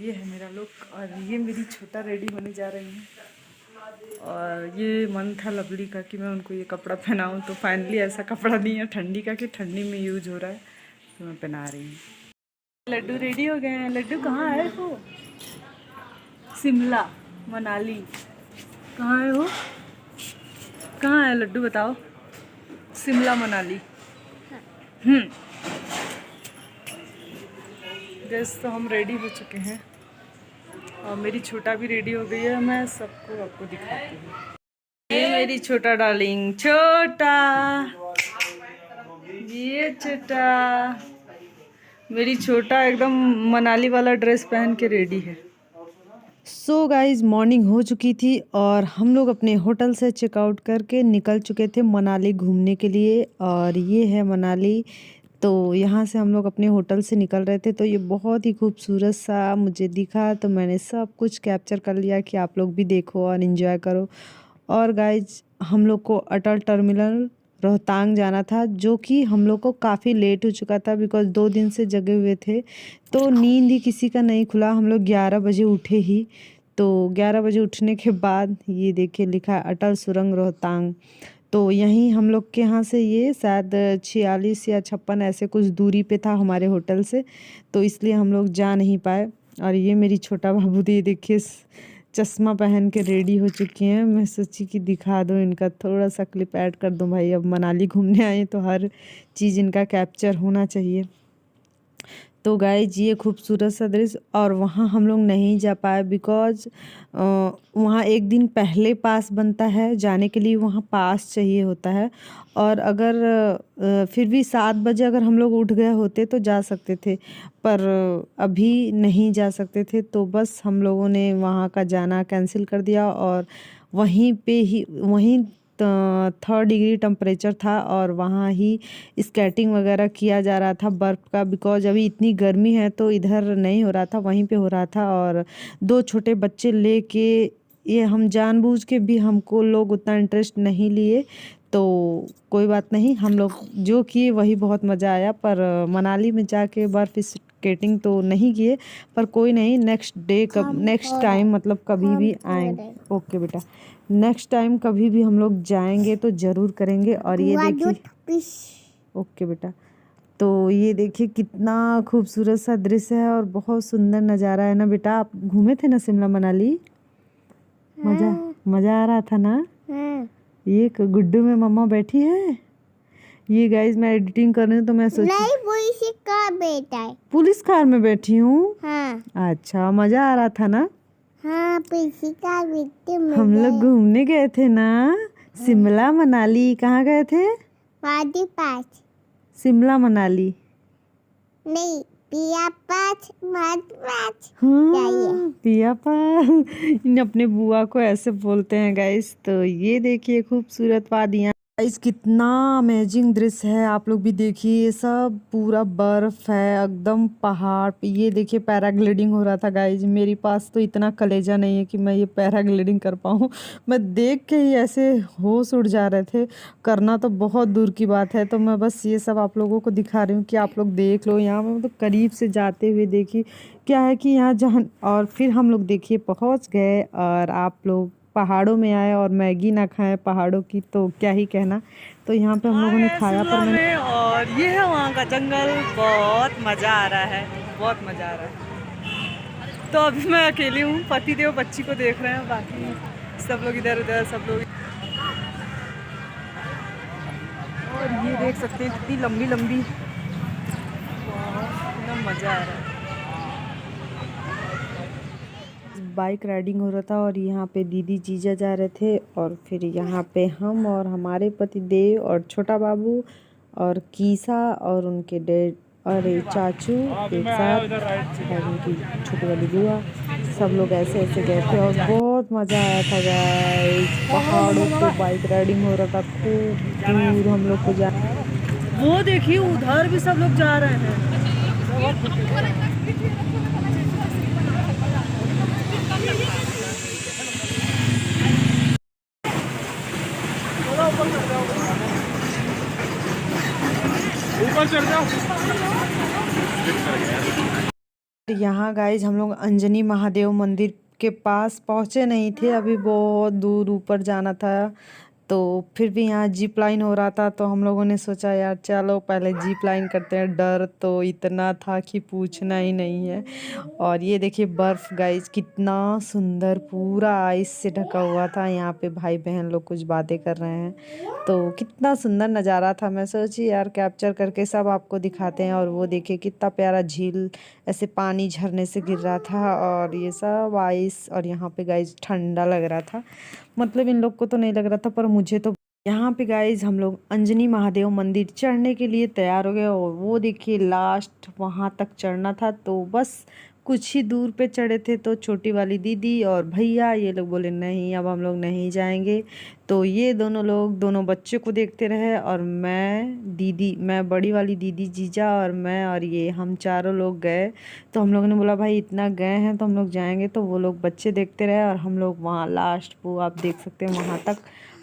ये है मेरा लुक और ये मेरी छोटा रेडी होने जा रही है। और ये मन था लवली का कि मैं उनको ये कपड़ा पहनाऊं, तो फाइनली ऐसा कपड़ा नहीं है ठंडी का कि ठंडी में यूज हो रहा है, तो मैं पहना रही हूँ। लड्डू रेडी हो गए हैं। लड्डू कहाँ है वो? शिमला मनाली कहाँ है वो? कहाँ है लड्डू बताओ? शिमला मनाली। गैस तो हम रेडी हो चुके हैं और मेरी छोटा भी रेडी हो गई है। मैं सबको आपको दिखाती हूँ। ये मेरी छोटा डार्लिंग, छोटा, ये छोटा मेरी छोटा एकदम मनाली वाला ड्रेस पहन के रेडी है। सो गाइज मॉर्निंग हो चुकी थी और हम लोग अपने होटल से चेकआउट करके निकल चुके थे मनाली घूमने के लिए। और ये है मनाली। तो यहाँ से हम लोग अपने होटल से निकल रहे थे, तो ये बहुत ही खूबसूरत सा मुझे दिखा, तो मैंने सब कुछ कैप्चर कर लिया कि आप लोग भी देखो और इन्जॉय करो। और गाइज हम लोग को अटल टर्मिनल रोहतांग जाना था, जो कि हम लोग को काफ़ी लेट हो चुका था बिकॉज 2 दिन से जगे हुए थे, तो नींद ही किसी का नहीं खुला। हम लोग 11 बजे उठे ही। तो 11 बजे उठने के बाद ये देखिए लिखा है अटल सुरंग रोहतांग। तो यहीं हम लोग के यहाँ से ये शायद 46 या 56 ऐसे कुछ दूरी पे था हमारे होटल से, तो इसलिए हम लोग जा नहीं पाए। और ये मेरी छोटा बाबू दी देखिए चश्मा पहन के रेडी हो चुकी हैं। मैं सोची कि दिखा दूँ, इनका थोड़ा सा क्लिप ऐड कर दूँ। भाई अब मनाली घूमने आए तो हर चीज़ इनका कैप्चर होना चाहिए। तो गाइज ये खूबसूरत सा दृश्य। और वहाँ हम लोग नहीं जा पाए बिकॉज वहाँ एक दिन पहले पास बनता है जाने के लिए, वहाँ पास चाहिए होता है। और अगर फिर भी 7 बजे अगर हम लोग उठ गए होते तो जा सकते थे, पर अभी नहीं जा सकते थे, तो बस हम लोगों ने वहाँ का जाना कैंसिल कर दिया। और वहीं पे ही वहीं 3 डिग्री टेम्परेचर था और वहाँ ही स्केटिंग वगैरह किया जा रहा था बर्फ़ का, बिकॉज अभी इतनी गर्मी है तो इधर नहीं हो रहा था, वहीं पे हो रहा था। और 2 छोटे बच्चे लेके ये हम जानबूझ के भी हमको लोग उतना इंटरेस्ट नहीं लिए, तो कोई बात नहीं, हम लोग जो किए वही बहुत मज़ा आया। पर मनाली में जाके बर्फ़ स्केटिंग तो नहीं किए, पर कोई नहीं, नेक्स्ट टाइम मतलब कभी भी आएंगे। ओके बेटा, नेक्स्ट टाइम कभी भी हम लोग जाएंगे तो ज़रूर करेंगे। और ये देखिए, ओके बेटा, तो ये देखिए कितना खूबसूरत सा दृश्य है और बहुत सुंदर नज़ारा है ना बेटा। आप घूमे थे ना शिमला मनाली? मज़ा आ रहा था ना? ये गुड्डू में मम्मा बैठी है। ये गाइस मैं एडिटिंग कर रही हूँ तो मैं सोची नहीं, पुलिस कार बैठा है। पुलिस कार में बैठी हूँ। हाँ। अच्छा, मज़ा आ रहा था ना? हाँ, पुलिस कार बैठे हम लोग घूमने गए थे ना शिमला मनाली। कहाँ गए थे? वादी पास। शिमला मनाली नहीं, पिया पास। हाँ, पिया पास। इन अपने बुआ को ऐसे बोलते हैं गाइस। तो ये देखिए खूबसूरत वादियाँ गाइस, कितना अमेजिंग दृश्य है। आप लोग भी देखिए, ये सब पूरा बर्फ है एकदम पहाड़ पे। ये देखिए पैराग्लाइडिंग हो रहा था गाइस। मेरे पास तो इतना कलेजा नहीं है कि मैं ये पैराग्लाइडिंग कर पाऊँ। मैं देख के ही ऐसे होश उड़ जा रहे थे, करना तो बहुत दूर की बात है। तो मैं बस ये सब आप लोगों को दिखा रही हूँ कि आप लोग देख लो। यहाँ पर मतलब करीब से जाते हुए देखिए क्या है कि यहाँ जहाँ, और फिर हम लोग देखिए पहुँच गए। और आप लोग पहाड़ों में आए और मैगी ना खाएं पहाड़ों की तो क्या ही कहना। तो यहाँ पे हम लोगों ने खाया पर मैंने, और ये है वहाँ का जंगल। बहुत मज़ा आ रहा है, बहुत मज़ा आ रहा है। तो अभी मैं अकेली हूँ, पति देव बच्ची को देख रहे हैं, बाकी सब लोग इधर उधर सब लोग। और ये देख सकते हैं कितनी लंबी लंबी, एकदम मज़ा आ रहा है। बाइक राइडिंग हो रहा था और यहाँ पे दीदी जीजा जा रहे थे, और फिर यहाँ पे हम और हमारे पति देव और छोटा बाबू और कीसा और उनके डैड और चाचू एक साथ, और उनकी छोटी वाली बुआ, सब लोग ऐसे ऐसे गए थे और बहुत मज़ा आया था गाइस। पहाड़ों पे बाइक राइडिंग हो रहा था, खूब दूर हम लोग को जा। वो देखिए उधर भी सब लोग जा रहे हैं। ऊपर चढ़ जाओ। यहाँ गाइज हम लोग अंजनी महादेव मंदिर के पास पहुँचे नहीं थे, अभी बहुत दूर ऊपर जाना था। तो फिर भी यहाँ जीप लाइन हो रहा था, तो हम लोगों ने सोचा यार चलो पहले जीप लाइन करते हैं। डर तो इतना था कि पूछना ही नहीं है। और ये देखिए बर्फ़ गाइज कितना सुंदर पूरा आइस से ढका हुआ था। यहाँ पे भाई बहन लोग कुछ बातें कर रहे हैं, तो कितना सुंदर नज़ारा था। मैं सोची यार कैप्चर करके सब आपको दिखाते हैं। और वो देखिए कितना प्यारा झील, ऐसे पानी झरने से गिर रहा था और ये सब आइस। और यहाँ पे गाइज ठंडा लग रहा था, मतलब इन लोग को तो नहीं लग रहा था पर मुझे तो। यहाँ पे गाइज हम लोग अंजनी महादेव मंदिर चढ़ने के लिए तैयार हो गए। और वो देखिए लास्ट वहाँ तक चढ़ना था, तो बस कुछ ही दूर पे चढ़े थे। तो छोटी वाली दीदी और भैया ये लोग बोले नहीं अब हम लोग नहीं जाएंगे। तो ये दोनों लोग दोनों बच्चे को देखते रहे, और मैं बड़ी वाली दीदी, जीजा और मैं और ये हम चारों लोग गए। तो हम लोगों ने बोला भाई इतना गए हैं तो हम लोग जाएंगे। तो वो लोग बच्चे देखते रहे और हम लोग वहाँ लास्ट वो आप देख सकते हैं वहाँ तक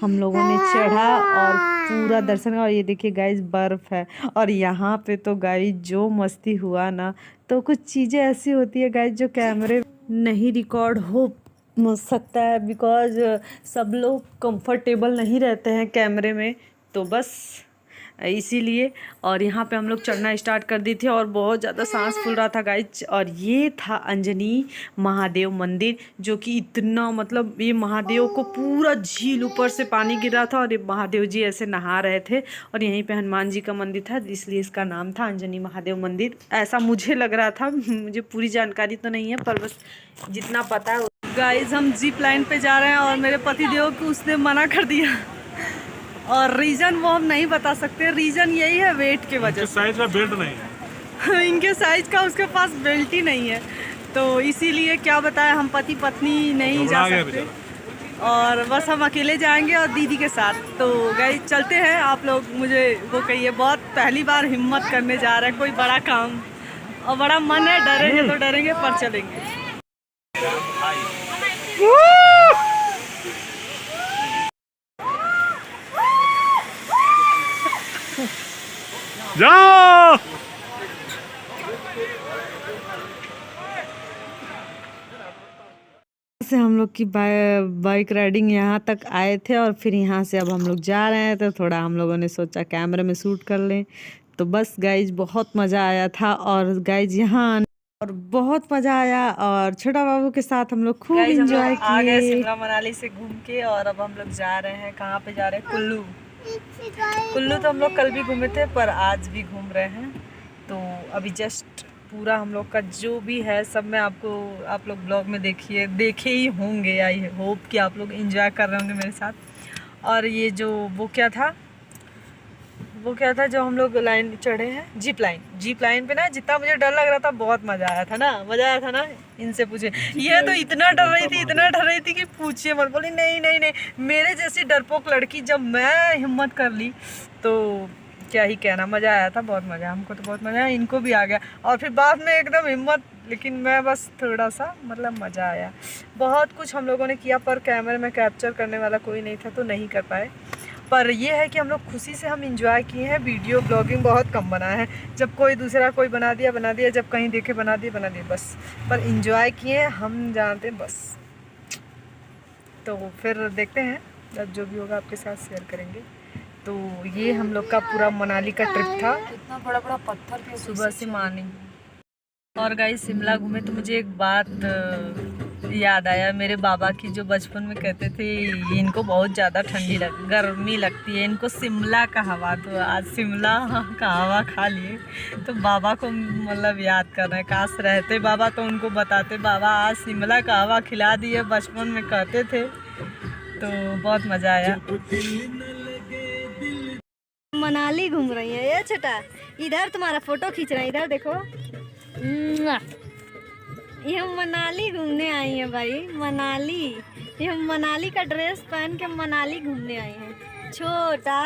हम लोगों ने चढ़ा और पूरा दर्शन। और ये देखिए गाइज बर्फ़ है। और यहाँ पे तो गाइज जो मस्ती हुआ ना, तो कुछ चीज़ें ऐसी होती है गाइज जो कैमरे नहीं रिकॉर्ड हो सकता है, बिकॉज़ सब लोग कंफर्टेबल नहीं रहते हैं कैमरे में, तो बस इसीलिए। और यहाँ पे हम लोग चढ़ना स्टार्ट कर दी थी और बहुत ज़्यादा सांस फूल रहा था गाइज। और ये था अंजनी महादेव मंदिर, जो कि इतना मतलब ये महादेव को पूरा झील ऊपर से पानी गिर रहा था और ये महादेव जी ऐसे नहा रहे थे। और यहीं पे हनुमान जी का मंदिर था, इसलिए इसका नाम था अंजनी महादेव मंदिर, ऐसा मुझे लग रहा था। मुझे पूरी जानकारी तो नहीं है पर बस जितना पता है। गाइज हम जीप लाइन पे जा रहे हैं और मेरे पति देव को उसने मना कर दिया, और रीज़न वो हम नहीं बता सकते। रीज़न यही है वेट के वजह से, साइज का बेल्ट नहीं है इनके साइज का उसके पास बेल्ट ही नहीं है, तो इसीलिए क्या बताएं हम पति पत्नी नहीं जा सकते और बस हम अकेले जाएंगे और दीदी के साथ। तो गाइस चलते हैं। आप लोग मुझे वो कहिए, बहुत पहली बार हिम्मत करने जा रहे हैं कोई बड़ा काम, और बड़ा मन है, डरेंगे तो डरेंगे पर चलेंगे। जाओ से हम लोग की बाइक राइडिंग यहाँ तक आए थे और फिर यहाँ से अब हम लोग जा रहे हैं। तो थोड़ा हम लोगों ने सोचा कैमरे में शूट कर लें। तो बस गाइज बहुत मज़ा आया था और गाइज यहाँ और बहुत मज़ा आया। और छोटा बाबू के साथ हम लोग खूब एंजॉय किए। आ गए शिमला मनाली से घूम के और अब हम लोग जा रहे हैं, कहाँ पे जा रहे हैं, कुल्लू। कुल्लू तो हम लोग कल भी घूमे थे पर आज भी घूम रहे हैं। तो अभी जस्ट पूरा हम लोग का जो भी है सब मैं आप लोग ब्लॉग में देखे ही होंगे। आई होप कि आप लोग एंजॉय कर रहे होंगे मेरे साथ। और ये जो वो क्या था जो हम लोग लाइन चढ़े हैं, जीप लाइन पे ना, जितना मुझे डर लग रहा था बहुत मज़ा आया था ना। इनसे पूछे, ये तो इतना डर रही थी कि पूछिए मत। बोली नहीं, मेरे जैसी डरपोक लड़की जब मैं हिम्मत कर ली तो क्या ही कहना। मज़ा आया था, बहुत मज़ा, हमको तो बहुत मज़ा आया, इनको भी आ गया। और फिर बाद में एकदम हिम्मत, लेकिन मैं बस थोड़ा सा मतलब मज़ा आया। बहुत कुछ हम लोगों ने किया पर कैमरे में कैप्चर करने वाला कोई नहीं था तो नहीं कर पाए। पर यह है कि हम लोग खुशी से हम इंजॉय किए हैं। वीडियो ब्लॉगिंग बहुत कम बनाया है, जब कोई दूसरा कोई बना दिया, जब कहीं देखे बना दिए बस। पर इंजॉय किए हम जानते हैं बस। तो फिर देखते हैं, जब जो भी होगा आपके साथ शेयर करेंगे। तो ये हम लोग का पूरा मनाली का ट्रिप था। इतना बड़ा पत्थर सुबह से मॉर्निंग। और गाइस शिमला घूमे तो मुझे एक बात याद आया, मेरे बाबा की जो बचपन में कहते थे इनको बहुत ज़्यादा गर्मी लगती है, इनको शिमला का हवा। तो आज शिमला का हवा खा लिए तो बाबा को मतलब याद कर रहे हैं। काश रहते बाबा तो उनको बताते, बाबा आज शिमला का हवा खिला दिए, बचपन में कहते थे। तो बहुत मज़ा आया। मनाली घूम रही है ये छोटा, इधर तुम्हारा फोटो खींच रहे हैं, इधर देखो। ये हम मनाली घूमने आई हैं भाई, मनाली। ये हम मनाली का ड्रेस पहन के मनाली घूमने आई हैं। छोटा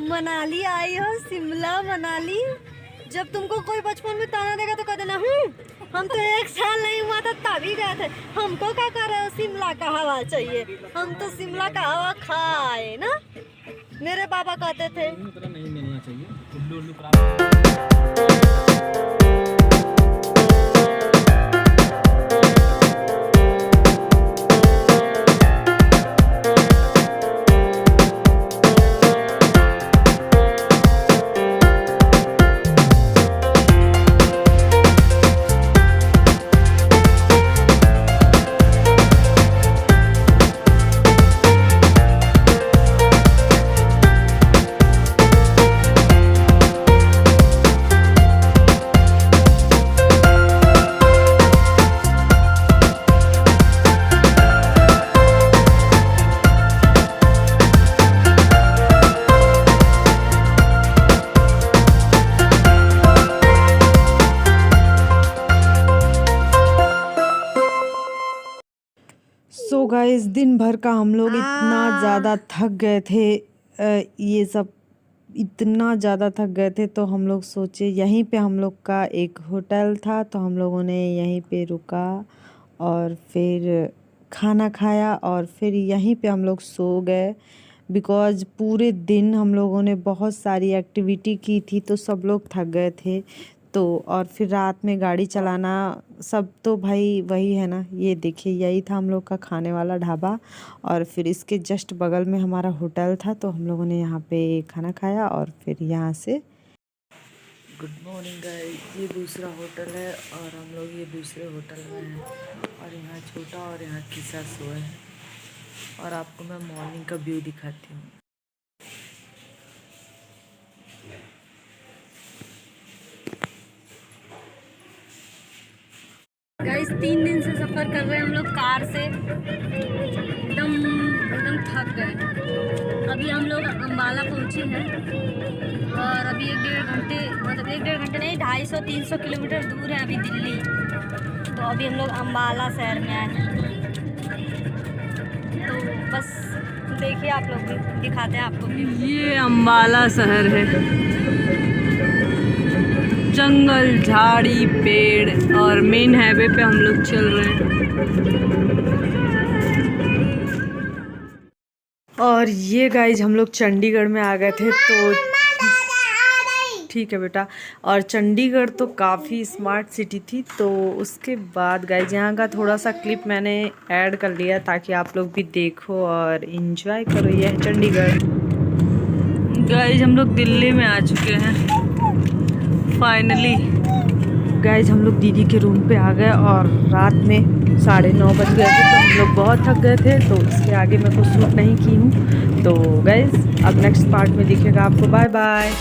मनाली आई हो, शिमला मनाली। जब तुमको कोई बचपन में ताना देगा तो कह देना हम तो 1 साल नहीं हुआ था तभी गए थे, हमको क्या कर रहे हो, शिमला का हवा चाहिए। हम तो शिमला का हवा खाए ना, मेरे पापा कहते थे। नहीं मिलना चाहिए। गाइस दिन भर का हम लोग इतना ज़्यादा थक गए थे, ये सब इतना ज़्यादा थक गए थे तो हम लोग सोचे यहीं पे हम लोग का एक होटल था तो हम लोगों ने यहीं पे रुका और फिर खाना खाया और फिर यहीं पे हम लोग सो गए। बिकॉज़ पूरे दिन हम लोगों ने बहुत सारी एक्टिविटी की थी तो सब लोग थक गए थे। तो और फिर रात में गाड़ी चलाना सब तो भाई वही है ना। ये देखिए यही था हम लोग का खाने वाला ढाबा और फिर इसके जस्ट बगल में हमारा होटल था तो हम लोगों ने यहाँ पे खाना खाया और फिर यहाँ से गुड मॉर्निंग गाइस, ये दूसरा होटल है और हम लोग ये दूसरे होटल में हैं और यहाँ छोटा और यहाँ किसा सोए है और आपको मैं मॉर्निंग का व्यू दिखाती हूँ। गाइस 3 दिन से सफ़र कर रहे हैं हम लोग कार से, एकदम एकदम थक गए। अभी हम लोग अम्बाला पहुँचे हैं और अभी 1-1.5 घंटे, मतलब 1-1.5 घंटे नहीं, 250-300 किलोमीटर दूर है अभी दिल्ली। तो अभी हम लोग अम्बाला शहर में आए हैं। तो बस देखिए आप लोग भी, दिखाते हैं आपको भी। ये अम्बाला शहर है, जंगल, झाड़ी, पेड़ और मेन हाईवे पे हम लोग चल रहे हैं। और ये गाइज हम लोग चंडीगढ़ में आ गए थे तो ठीक है बेटा। और चंडीगढ़ तो काफ़ी स्मार्ट सिटी थी तो उसके बाद गाइज यहाँ का थोड़ा सा क्लिप मैंने ऐड कर लिया ताकि आप लोग भी देखो और इन्जॉय करो। ये है चंडीगढ़। गाइज हम लोग दिल्ली में आ चुके हैं फाइनली। गाइज हम लोग दीदी के रूम पे आ गए और रात में 9:30 बज गए थे तो हम लोग बहुत थक गए थे तो इसके आगे मैं कुछ शूट नहीं की हूँ। तो गाइज अब नेक्स्ट पार्ट में दिखेगा आपको। Bye bye.